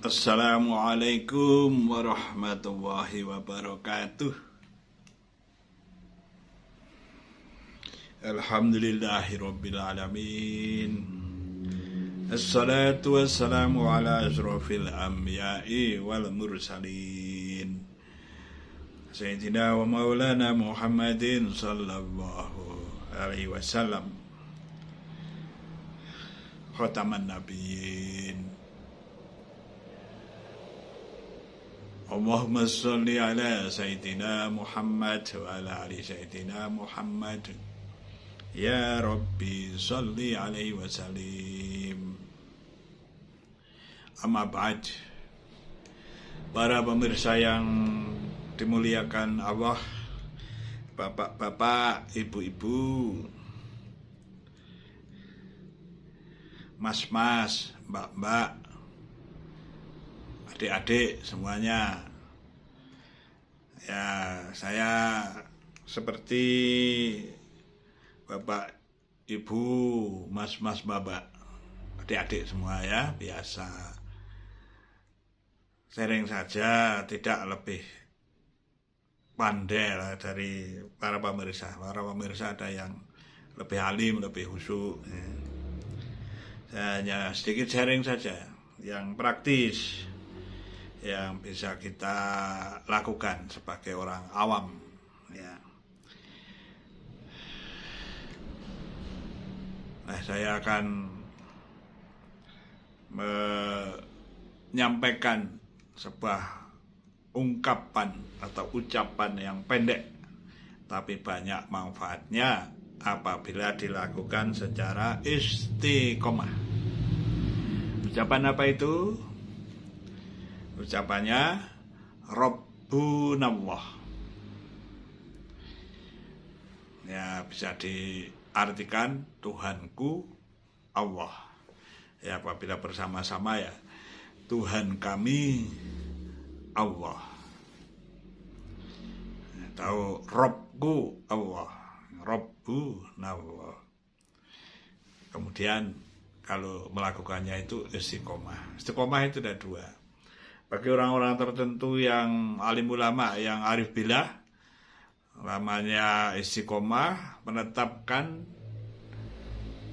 Assalamualaikum warahmatullahi wabarakatuh. Alhamdulillahirabbil alamin. Assalatu wassalamu ala asrofil anbiya'i wal mursalin Sayyidina wa maulana Muhammadin sallallahu alaihi wasallam, khataman nabiyyin. Allahumma salli ala Sayyidina Muhammad wa ala ali Sayyidina Muhammad. Ya Rabbi salli alaihi wasallim. Amma ba'd. Para pemirsa yang dimuliakan Allah, bapak-bapak, ibu-ibu, mas-mas, mbak-mbak, adik-adik semuanya. Ya, saya seperti bapak, ibu, mas-mas, mbak-mbak, adik-adik semua ya, biasa. Sharing saja, tidak lebih pandai lah dari para pemirsa. Para pemirsa ada yang lebih alim, lebih khusyuk. Saya hanya sedikit sharing saja, yang praktis, yang bisa kita lakukan sebagai orang awam ya. Nah, saya akan menyampaikan sebuah ungkapan atau ucapan yang pendek tapi banyak manfaatnya apabila dilakukan secara istiqomah. Ucapan apa itu? Ucapannya Rabbunallah. Ya, bisa diartikan Tuhanku Allah. Ya, apabila bersama-sama ya, Tuhan kami Allah. Tahu Rabbku Allah, Rabbunallah. Kemudian kalau melakukannya itu istiqomah. Istiqomah itu ada dua. Bagi orang-orang tertentu yang alim ulama, yang arif billah, namanya istiqomah, menetapkan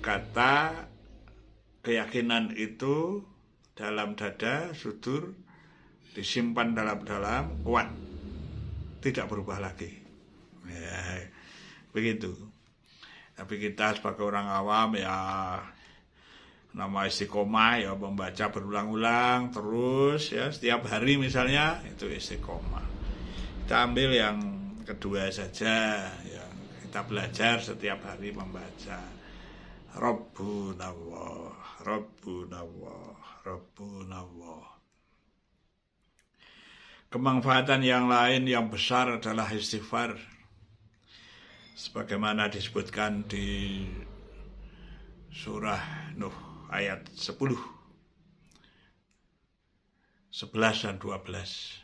kata keyakinan itu dalam dada, sudur, disimpan dalam-dalam, kuat, tidak berubah lagi. Ya, begitu. Tapi kita sebagai orang awam ya, nama istiqomah ya membaca berulang-ulang terus ya, setiap hari misalnya, itu istiqomah. Kita ambil yang kedua saja, ya, kita belajar setiap hari membaca Rabbunallah, Rabbunallah, Rabbunallah. Kemanfaatan yang lain yang besar adalah istighfar, sebagaimana disebutkan di surah Nuh ayat 10, 11 dan 12.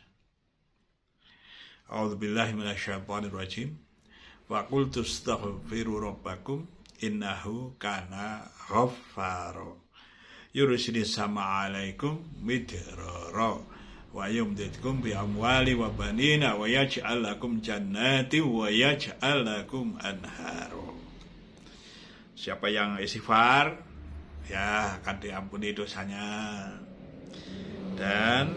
A'udzubillahi minasyaitonirrajim. Wa qultu astaghfiru rabbakum innahu kana ghaffara. Yursilis sama alaikum midrara wa yumditkum bi amwali wa banina wa yaj'al lakum jannati wa yaj'al lakum anhara. Siapa yang istighfar ya akan diampuni dosanya, dan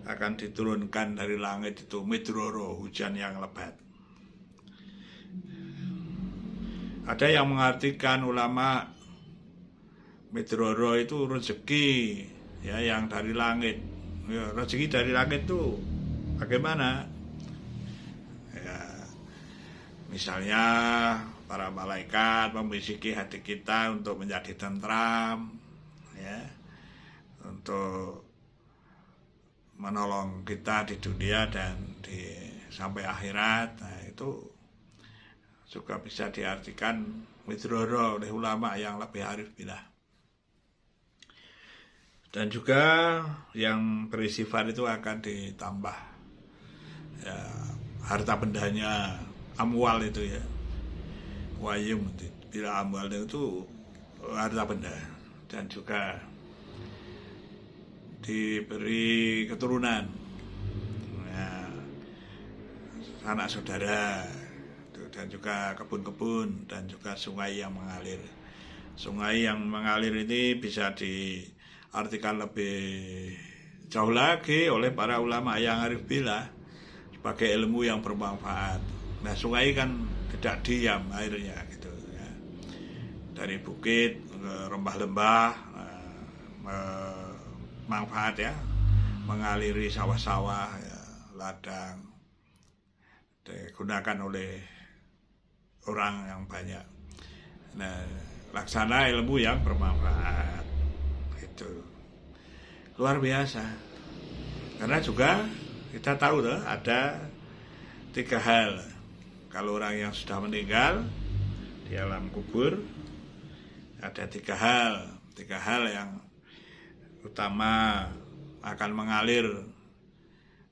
akan diturunkan dari langit itu midroro, hujan yang lebat. Ada yang mengartikan ulama midroro itu rezeki ya, yang dari langit. Ya, rezeki dari langit itu bagaimana? Ya, misalnya para malaikat membisiki hati kita untuk menjadi tentram, ya, untuk menolong kita di dunia dan sampai akhirat. Nah, itu juga bisa diartikan midroro oleh ulama yang lebih arif billah. Dan juga yang beristighfar itu akan ditambah ya, harta bendanya, amwal itu ya, wayum, bila amwal itu harta benda, dan juga diberi keturunan, nah, anak saudara, dan juga kebun-kebun, dan juga sungai yang mengalir. Sungai yang mengalir ini bisa diartikan lebih jauh lagi oleh para ulama yang arif billah sebagai ilmu yang bermanfaat. Nah, sungai kan tidak diam airnya gitu ya. Dari bukit ke lembah-lembah, manfaat ya, mengaliri sawah-sawah ya, ladang, digunakan oleh orang yang banyak. Nah, laksana ilmu yang bermanfaat itu luar biasa. Karena juga kita tahu tuh ada 3 hal kalau orang yang sudah meninggal di alam kubur. Ada 3 hal yang utama akan mengalir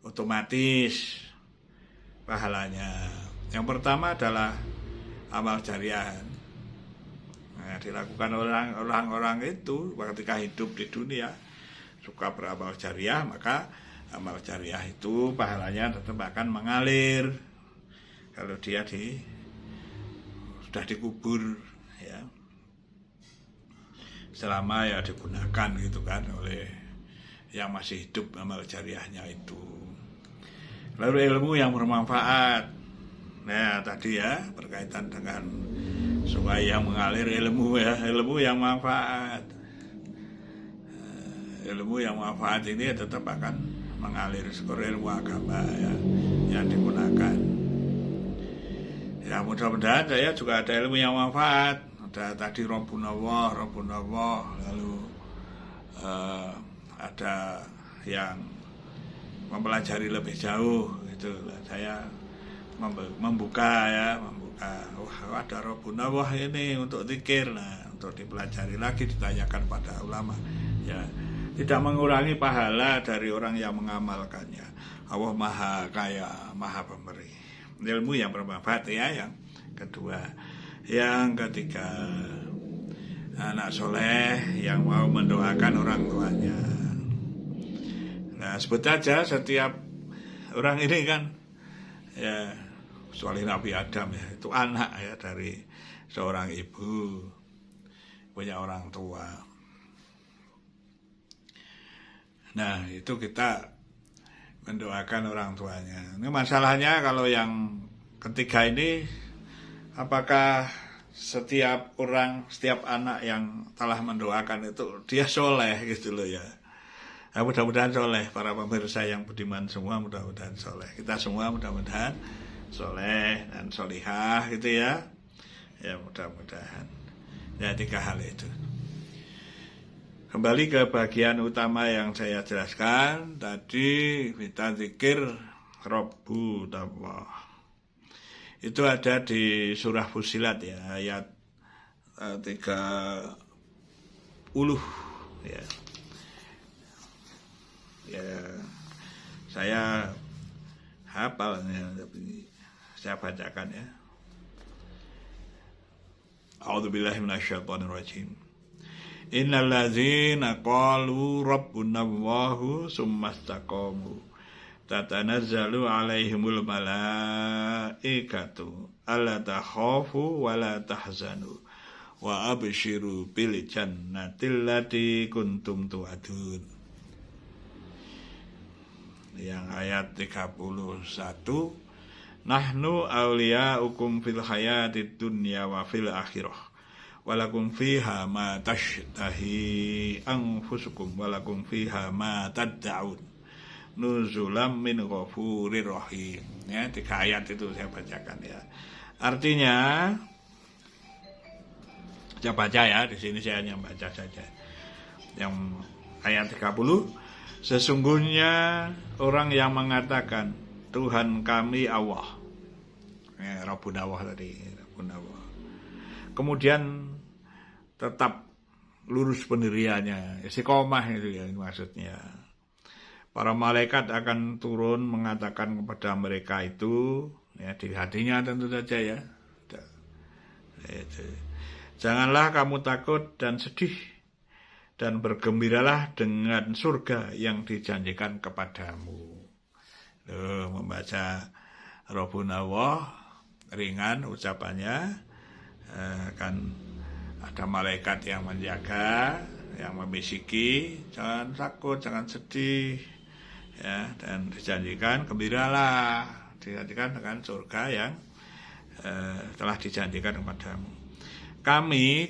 otomatis pahalanya. Yang pertama adalah amal jariah. Nah, dilakukan orang-orang itu ketika hidup di dunia suka beramal jariah, maka amal jariah itu pahalanya tetap akan mengalir kalau dia sudah dikubur ya. Selama ya digunakan gitu kan oleh yang masih hidup amal jariahnya itu. Lalu ilmu yang bermanfaat. Nah, tadi ya berkaitan dengan sungai yang mengalir, ilmu yang manfaat. Ilmu yang manfaat ini tetap akan mengalir seperti ilmu agama ya yang digunakan. Ya, mudah-mudahan saya juga ada ilmu yang manfaat. Ada tadi Rabbunallah, lalu ada yang mempelajari lebih jauh gitu. Saya membuka, wah ada Rabbunallah ini untuk zikir, nah untuk dipelajari lagi, ditanyakan pada ulama ya, tidak mengurangi pahala dari orang yang mengamalkannya. Allah Maha Kaya, Maha Pemberi. Ilmu yang bermanfaat ya yang kedua. Yang ketiga, anak soleh yang mau mendoakan orang tuanya. Nah, sebut aja setiap orang ini kan ya, kecuali Nabi Adam ya, itu anak ya dari seorang ibu, punya orang tua. Nah, itu kita mendoakan orang tuanya. Ini masalahnya kalau yang ketiga ini, apakah setiap anak yang telah mendoakan itu dia soleh gitu loh ya. Nah, mudah-mudahan soleh, para pemirsa yang budiman semua mudah-mudahan soleh. Kita semua mudah-mudahan soleh dan solihah gitu ya. Ya mudah-mudahan. Ya 3 hal itu. Kembali ke bagian utama yang saya jelaskan tadi, kita zikir Rabbunallah. Itu ada di surah Fussilat ya, ayat 30 ya. Ya, saya hafalnya, tapi saya bacakan ya. A'udzubillahi minasyaitonirrajim. Innal ladzina qalu rabbunallahu tsumastaqamu tatanazzalu alaihimul malaikatu alla takhafu wa la tahzanu wa abshiru bil jannatil lati kuntum tu'adun. Yang ayat 31, nahnu awliya'ukum fil hayatid dunya wa fil akhirah walakum fiha ma tashtahi anfusukum walakum fiha ma tad'un nuzulam min ghafurir rahim. Ya, 3 ayat itu saya bacakan ya. Artinya saya baca ya, di sini saya hanya baca saja. Yang ayat 30, sesungguhnya orang yang mengatakan Tuhan kami Allah. Ya, Rabbunallah tadi, Rabbunallah. Kemudian tetap lurus pendiriannya, istiqomah itu ya maksudnya. Para malaikat akan turun mengatakan kepada mereka itu, ya di hatinya tentu saja ya. Janganlah kamu takut dan sedih dan bergembiralah dengan surga yang dijanjikan kepadamu. Membaca Rabbunallah ringan ucapannya, kan ada malaikat yang menjaga, yang membisiki, jangan takut, jangan sedih, ya, dan dijanjikan gembiralah, dijanjikan dengan surga yang telah dijanjikan kepadamu. Kami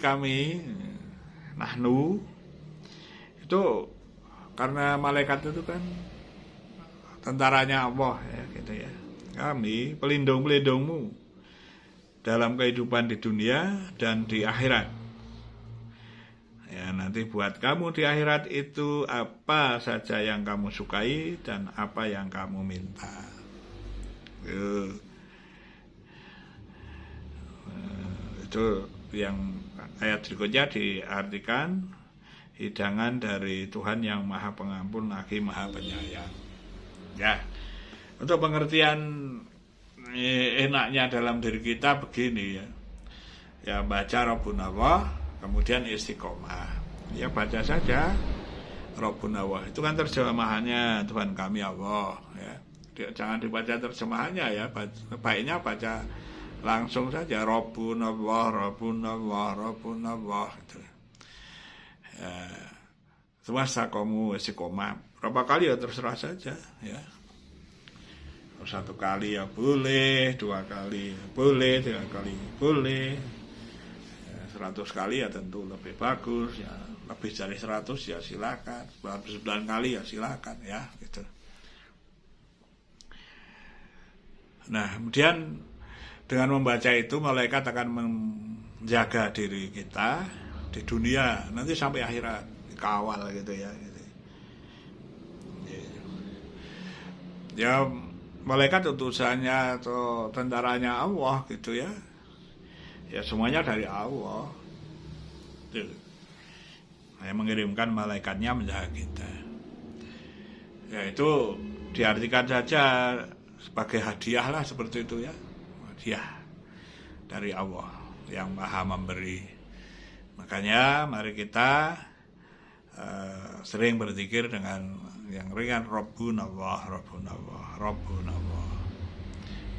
nahnu itu karena malaikat itu kan tentaranya Allah, ya gitu ya. Kami pelindung-pelindungmu dalam kehidupan di dunia dan di akhirat. Ya, nanti buat kamu di akhirat itu apa saja yang kamu sukai dan apa yang kamu minta. Itu yang ayat berikutnya diartikan hidangan dari Tuhan yang Maha Pengampun lagi Maha Penyayang. Ya, untuk pengertian enaknya dalam diri kita begini ya. Ya, baca Rabbunallah, kemudian istiqomah. Ya, baca saja Rabbunallah. Itu kan terjemahannya Tuhan kami Allah, ya. Jangan dibaca terjemahannya ya. Baiknya baca langsung saja Rabbunallah, Rabbunallah, Rabbunallah gitu. Ya. Semasa kamu istiqomah. Berapa kali ya terserah saja ya. 1 kali ya boleh, 2 kali boleh, 3 kali boleh, 100 kali ya tentu lebih bagus ya, lebih dari 100 ya silakan, 9 kali ya silakan ya gitu. Nah, kemudian dengan membaca itu malaikat akan menjaga diri kita di dunia nanti sampai akhirat, dikawal gitu ya gitu. Ya, malaikat utusannya atau tentaranya Allah gitu ya. Ya semuanya dari Allah. Yang mengirimkan malaikatnya menjaga kita. Ya itu diartikan saja sebagai hadiah lah seperti itu ya. Hadiah dari Allah yang Maha memberi. Makanya mari kita sering berzikir dengan yang ringan Rabbunallah, Rabbunallah, Rabbunallah.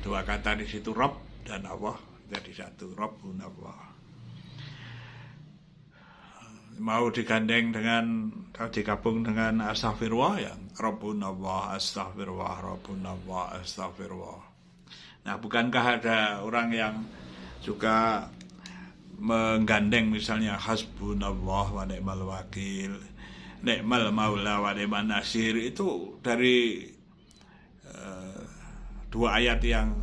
2 kata di situ Rabb dan Allah jadi satu, Rabbunallah. Mau digandeng dengan atau digabung dengan astagfirullah ya Rabbunallah, astagfirullah, Rabbunallah, astagfirullah. Nah, bukankah ada orang yang juga menggandeng misalnya hasbunallah wa ni'mal wakil, ni'mal maula wa ni'man nasir, itu dari 2 ayat yang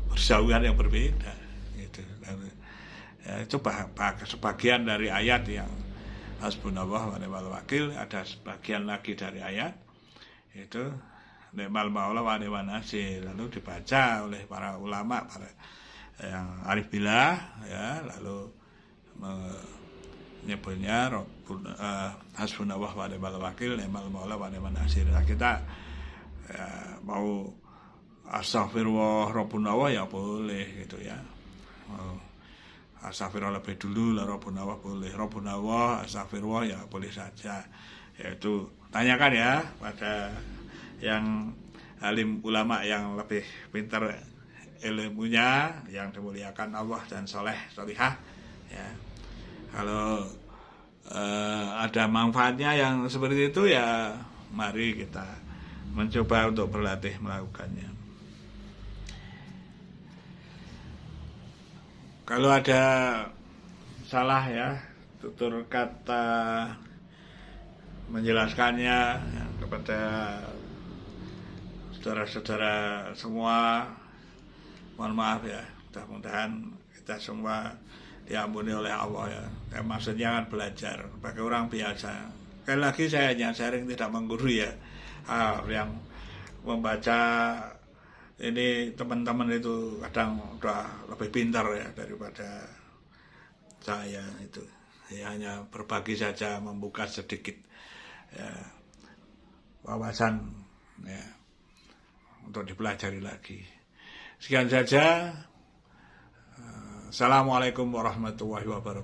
bersautan yang berbeda gitu. Ya, itu sebagian dari ayat yang hasbunallah wa ni'mal wakil, ada sebagian lagi dari ayat itu ni'mal maula wa ni'man nasir, lalu dibaca oleh para ulama, para yang arif billah ya, lalu menyebutnya hasbunallah wa ni'mal wakil, ni'mal maula wa ni'man nasir. Nah, kita ya, mau astagfirullah Rabbunallah ya boleh gitu ya. Astagfirullah lebih dulu lah Rabbunallah boleh. Rabbunallah astagfirullah ya boleh saja. Yaitu tanyakan ya pada yang alim ulama yang lebih pintar ilmunya, yang dimuliakan Allah dan soleh solihah ya. Kalau ada manfaatnya yang seperti itu ya mari kita mencoba untuk berlatih melakukannya. Kalau ada salah ya tutur kata menjelaskannya ya, kepada saudara-saudara semua, mohon maaf ya, mudah-mudahan kita semua diampuni oleh Allah ya. Maksudnya kan belajar sebagai orang biasa. Sekali lagi saya hanya sharing, tidak menggurui ya. Yang membaca ini teman-teman itu kadang udah lebih pintar ya daripada saya itu. Ya, hanya berbagi saja, membuka sedikit ya, wawasan ya, untuk dipelajari lagi. Sekian saja. Assalamualaikum warahmatullahi wabarakatuh.